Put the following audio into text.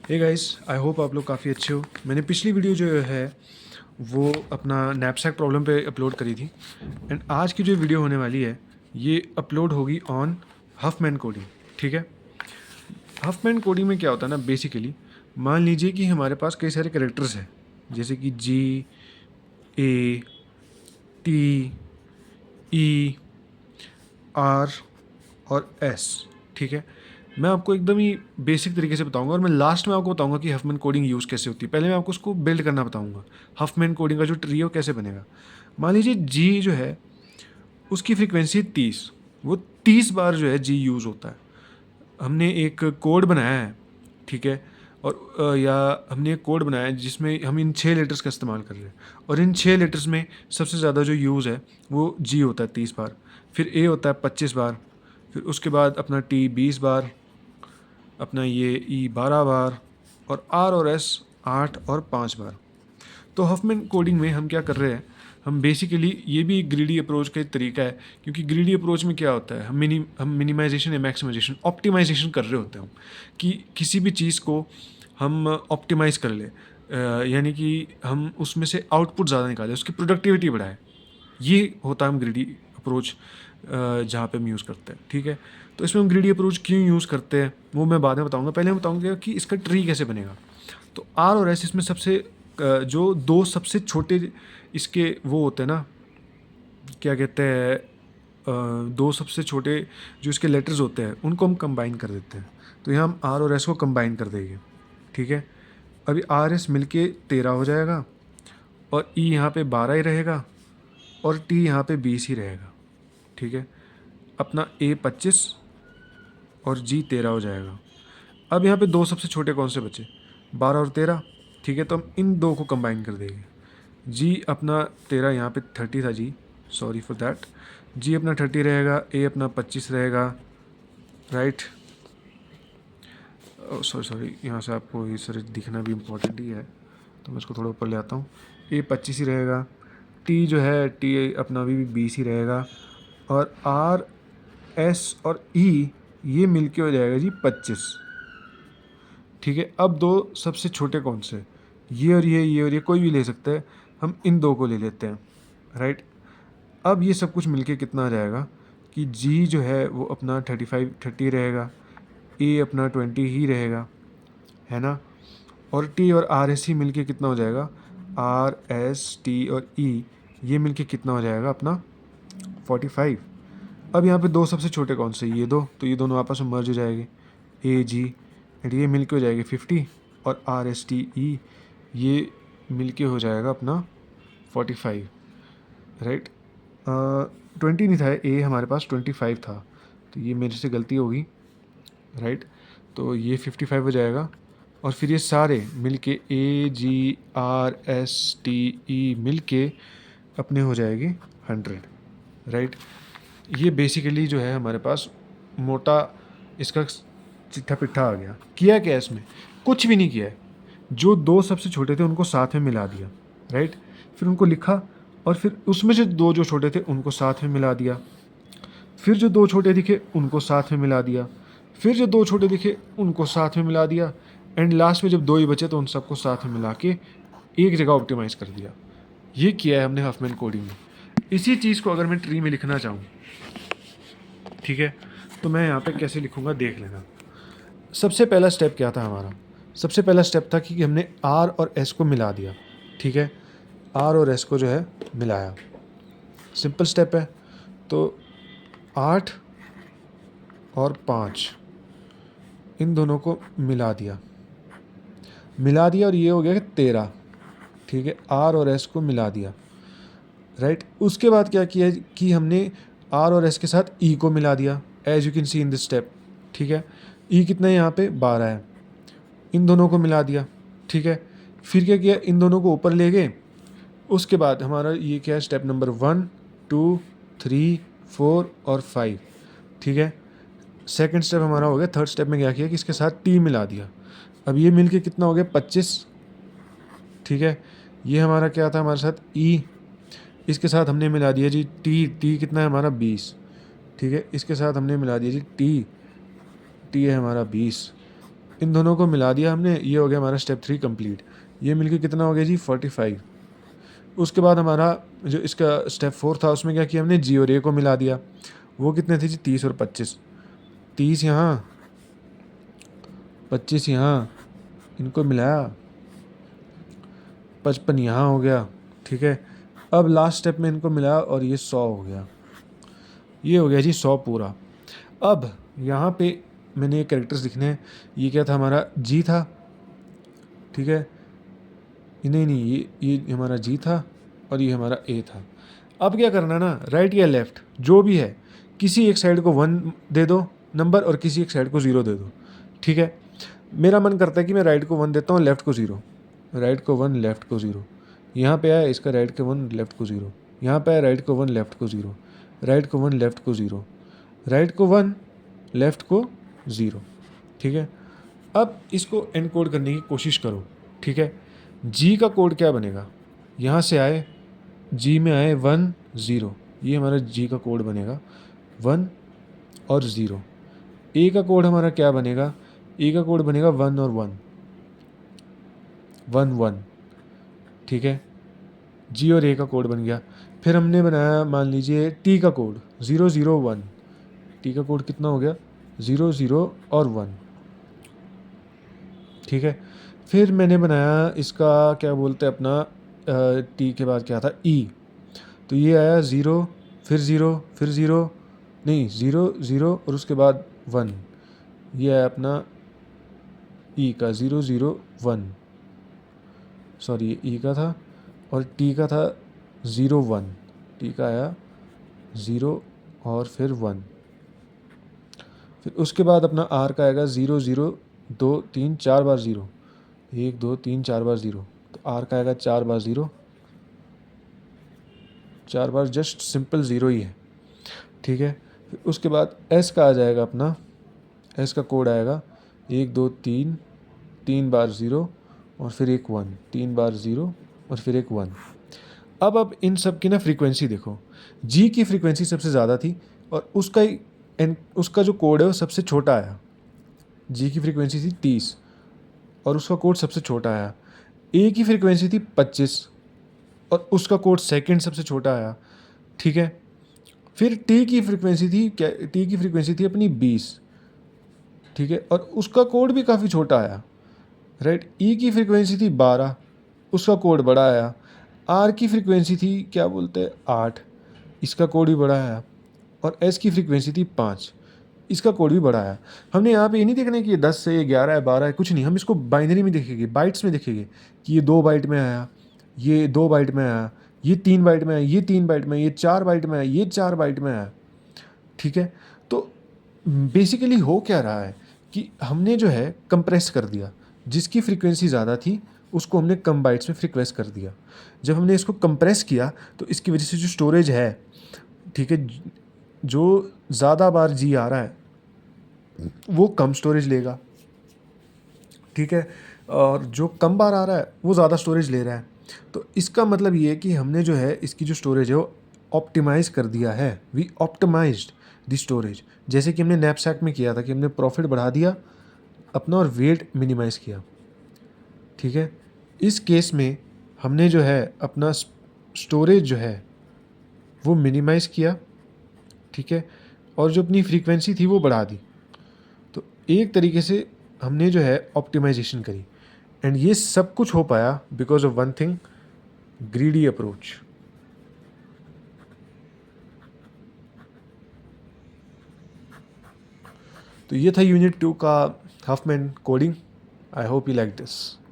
Hey guys, I hope आप लोग काफ़ी अच्छे हो। मैंने पिछली वीडियो जो है वो अपना नैपसैक प्रॉब्लम पे अपलोड करी थी, एंड आज की जो वीडियो होने वाली है ये अपलोड होगी ऑन हफमैन कोडिंग। ठीक है, हफमैन कोडिंग में क्या होता है ना, बेसिकली मान लीजिए कि हमारे पास कई सारे कैरेक्टर्स हैं, जैसे कि जी, ए, टी, ई, आर और एस। ठीक है, मैं आपको एकदम ही बेसिक तरीके से बताऊंगा और मैं लास्ट में आपको बताऊंगा कि हफमैन कोडिंग यूज़ कैसे होती है। पहले मैं आपको उसको बिल्ड करना बताऊंगा, हफमैन कोडिंग का जो ट्री है कैसे बनेगा। मान लीजिए जी जो है उसकी फ्रीक्वेंसी 30, वो 30 बार जो है जी यूज़ होता है। हमने एक कोड बनाया है, ठीक है, और या हमने एक कोड बनाया है जिसमें हम इन 6 लेटर्स का इस्तेमाल कर रहे हैं, और इन 6 लेटर्स में सबसे ज़्यादा जो यूज़ है वो जी होता है 30 बार, फिर ए होता है 25 बार, फिर उसके बाद अपना टी 20 बार, अपना ये ई 12 बार, और एस 8 और 5 बार। तो हफमैन कोडिंग में हम क्या कर रहे हैं, हम बेसिकली ये भी एक ग्रीडी अप्रोच का एक तरीका है, क्योंकि ग्रीडी अप्रोच में क्या होता है, हम मिनिमाइजेशन या मैक्सिमाइजेशन ऑप्टिमाइजेशन कर रहे होते हैं हम, कि किसी भी चीज़ को हम ऑप्टिमाइज कर ले, यानी कि हम उसमें से आउटपुट ज़्यादा निकालें, उसकी प्रोडक्टिविटी बढ़ाए। ये होता है हम ग्रीडी अप्रोच जहाँ पे हम यूज़ करते हैं। ठीक है, तो इसमें हम ग्रीडी अप्रोच क्यों यूज़ करते हैं वो मैं बाद में बताऊँगा। पहले मैं बताऊँगा कि इसका ट्री कैसे बनेगा। तो आर और एस इसमें सबसे जो दो सबसे छोटे इसके वो होते हैं ना, क्या कहते हैं, दो सबसे छोटे जो इसके लेटर्स होते हैं उनको हम कंबाइन कर देते हैं। तो यहाँ हम आर और एस को कंबाइन कर देंगे। ठीक है, अभी आर एस मिल के 13 हो जाएगा, और ई यहाँ पे 12 ही रहेगा, और टी यहाँ पे 20 ही रहेगा। ठीक है, अपना ए 25 और जी 13 हो जाएगा। अब यहाँ पे दो सबसे छोटे कौन से बचे, 12 और 13। ठीक है, तो हम इन दो को कंबाइन कर देंगे। जी अपना 13 यहाँ पे 30 था जी, सॉरी फॉर दैट। जी अपना 30 रहेगा, ए अपना 25 रहेगा, राइट। सॉरी सॉरी, यहाँ से आपको ये सर दिखना भी इम्पोर्टेंट ही है, तो मैं इसको थोड़ा ऊपर ले आता हूँ। ए 25 ही रहेगा, टी जो है टी अपना भी 20 ही रहेगा, और आर एस और ई ये मिलके हो जाएगा जी 25। ठीक है, अब दो सबसे छोटे कौन से, ये और ये कोई भी ले सकते हैं, हम इन दो को ले लेते हैं, राइट। अब ये सब कुछ मिलके कितना आ जाएगा कि जी जो है वो अपना 30 रहेगा, ए अपना 20 ही रहेगा, है ना, और टी और आर एस ही मिलके कितना हो जाएगा, आर एस टी और ई ये मिलके कितना हो जाएगा अपना 45। अब यहाँ पे दो सबसे छोटे कौन से, ये दो, तो ये दोनों आपस में मर्ज हो जाएंगे, ए जी, एंड ये मिलके हो जाएगी 50, और आर एस टी ई ये मिलके हो जाएगा अपना 45, राइट। 20 नहीं था, ए हमारे पास 25 था, तो ये मेरे से गलती होगी, राइट। तो ये 55 हो जाएगा, और फिर ये सारे मिलके ए जी आर एस टी ई मिलके अपने हो जाएगी 100, राइट। ये बेसिकली जो है हमारे पास मोटा इसका चिट्ठा पिट्ठा आ गया। किया क्या इसमें, कुछ भी नहीं किया है, जो दो सबसे छोटे थे उनको साथ में मिला दिया, राइट। फिर उनको लिखा, और फिर उसमें से दो जो छोटे थे उनको साथ में मिला दिया, फिर जो दो छोटे दिखे उनको साथ में मिला दिया, फिर जो दो छोटे दिखे उनको साथ में मिला दिया, एंड लास्ट में जब दो ही बचे तो उन सबको साथ में मिला के एक जगह ऑप्टिमाइज़ कर दिया। ये किया है हमने हफमैन कोडिंग में। इसी चीज़ को अगर मैं ट्री में लिखना चाहूँ, ठीक है, तो मैं यहाँ पे कैसे लिखूँगा देख लेना। सबसे पहला स्टेप क्या था हमारा, सबसे पहला स्टेप था कि हमने आर और एस को मिला दिया। ठीक है, आर और एस को जो है मिलाया, सिंपल स्टेप है। तो 8 और 5 इन दोनों को मिला दिया, और ये हो गया 13। ठीक है, आर और एस को मिला दिया, राइट। उसके बाद क्या किया कि हमने आर और एस के साथ ई को मिला दिया, as you can see in this step. ठीक है, ई कितना है यहाँ पे 12 है, इन दोनों को मिला दिया। ठीक है, फिर क्या किया, इन दोनों को ऊपर ले गए। उसके बाद हमारा ये क्या है, स्टेप नंबर 1 2 3 4 और 5। ठीक है, सेकंड स्टेप हमारा हो गया। थर्ड स्टेप में क्या किया कि इसके साथ टी मिला दिया। अब ये मिलके कितना हो गया 25। ठीक है, ये हमारा क्या था हमारे साथ ई, इसके साथ हमने मिला दिया जी टी कितना है हमारा 20। ठीक है, इसके साथ हमने मिला दिया जी टी है हमारा 20। इन दोनों को मिला दिया हमने, ये हो गया हमारा स्टेप 3 कंप्लीट। ये मिलके कितना हो गया जी 45। उसके बाद हमारा जो इसका स्टेप 4 था उसमें क्या किया हमने, जी और ए को मिला दिया। वो कितने थे जी 30 और 25, 30 यहाँ 25 यहाँ, इनको मिलाया 55 यहाँ हो गया। ठीक है, अब लास्ट स्टेप में इनको मिलाया और ये 100 हो गया। ये हो गया जी 100 पूरा। अब यहाँ पे मैंने ये कैरेक्टर्स लिखने हैं। ये क्या था हमारा जी था, ठीक है, नहीं नहीं ये हमारा जी था और ये हमारा ए था। अब क्या करना ना, राइट या लेफ़्ट जो भी है, किसी एक साइड को 1 दे दो नंबर और किसी एक साइड को 0 दे दो। ठीक है, मेरा मन करता है कि मैं राइट को 1 देता हूँ, लेफ़्ट को 0, राइट को 1 लेफ़्ट को 0। यहाँ पे आया इसका राइट को 1 लेफ़्ट को 0, यहाँ पे आया राइट को 1 लेफ़्ट को 0, राइट को 1 लेफ़्ट को 0, राइट को 1 लेफ़्ट को 0। ठीक है, अब इसको एनकोड करने की कोशिश करो। ठीक है, जी का कोड क्या बनेगा, यहाँ से आए जी में आए 1 0, ये हमारा जी का कोड बनेगा 1 और 0। ए का कोड हमारा क्या बनेगा, ए का कोड बनेगा 1 और 1 1 1। ठीक है, जी और ए का कोड बन गया। फिर हमने बनाया मान लीजिए टी का कोड 0 0 1, टी का कोड कितना हो गया 0 0 और 1। ठीक है, फिर मैंने बनाया इसका क्या बोलते हैं अपना टी के बाद क्या था ई, तो ये आया 0 फिर 0 फिर 0, नहीं 0 0 और उसके बाद 1, ये आया अपना ई का 0 0 1, सॉरी ये ई का था और टी का था 0 1, टी का आया 0 और फिर 1। फिर उसके बाद अपना आर का आएगा 0 0 2 3 4 बार 0, 1 2 3 4 बार 0, तो आर का आएगा 4 बार 0, 4 बार जस्ट सिंपल 0 ही है। ठीक है, फिर उसके बाद एस का आ जाएगा अपना, एस का कोड आएगा 1 2 3 3 बार 0 और फिर एक 1, 3 बार 0 और फिर एक 1। अब इन सब की ना फ्रीक्वेंसी देखो, जी की फ्रीक्वेंसी सबसे ज़्यादा थी और उसका जो कोड है वो सबसे छोटा आया। जी की फ्रीक्वेंसी थी 30 और उसका कोड सबसे छोटा आया। ए की फ्रीक्वेंसी थी 25 और उसका कोड सेकंड सबसे छोटा आया। ठीक है, फिर टी की फ्रीक्वेंसी थी क्या, टी की फ्रीक्वेंसी थी अपनी 20। ठीक है, और उसका कोड भी काफ़ी छोटा आया। राइट, ई की फ्रीक्वेंसी थी 12, उसका कोड बड़ा आया। आर की फ्रीक्वेंसी थी क्या बोलते हैं 8, इसका कोड भी बड़ा आया। और एस की फ्रीक्वेंसी थी 5, इसका कोड भी बड़ा आया। हमने यहाँ पे ये नहीं देखना है कि ये 10 है, ये 11 है, 12 है, कुछ नहीं, हम इसको बाइनरी में देखेंगे, बाइट्स में देखेंगे कि ये 2 बाइट में आया, ये 2 बाइट में आया, ये 3 बाइट में आया, ये 3 बाइट में, ये 4 बाइट में आया, ये 4 बाइट में आया। ठीक है, तो बेसिकली हो क्या रहा है कि हमने जो है कंप्रेस कर दिया, जिसकी फ्रीक्वेंसी ज़्यादा थी उसको हमने कम बाइट्स में फ्रीक्वेंस कर दिया। जब हमने इसको कंप्रेस किया तो इसकी वजह से जो स्टोरेज है, ठीक है, जो ज़्यादा बार जी आ रहा है वो कम स्टोरेज लेगा। ठीक है, और जो कम बार आ रहा है वो ज़्यादा स्टोरेज ले रहा है। तो इसका मतलब ये है कि हमने जो है इसकी जो स्टोरेज है वो ऑप्टिमाइज़ कर दिया है, वी ऑप्टिमाइज्ड द स्टोरेज। जैसे कि हमने नैपसैक में किया था कि हमने प्रॉफिट बढ़ा दिया अपना और वेट मिनिमाइज़ किया। ठीक है, इस केस में हमने जो है अपना स्टोरेज जो है वो मिनिमाइज़ किया। ठीक है, और जो अपनी फ्रीक्वेंसी थी वो बढ़ा दी। तो एक तरीके से हमने जो है ऑप्टिमाइजेशन करी, एंड ये सब कुछ हो पाया because of one thing, greedy approach. तो ये था यूनिट 2 का Huffman coding. I hope you like this.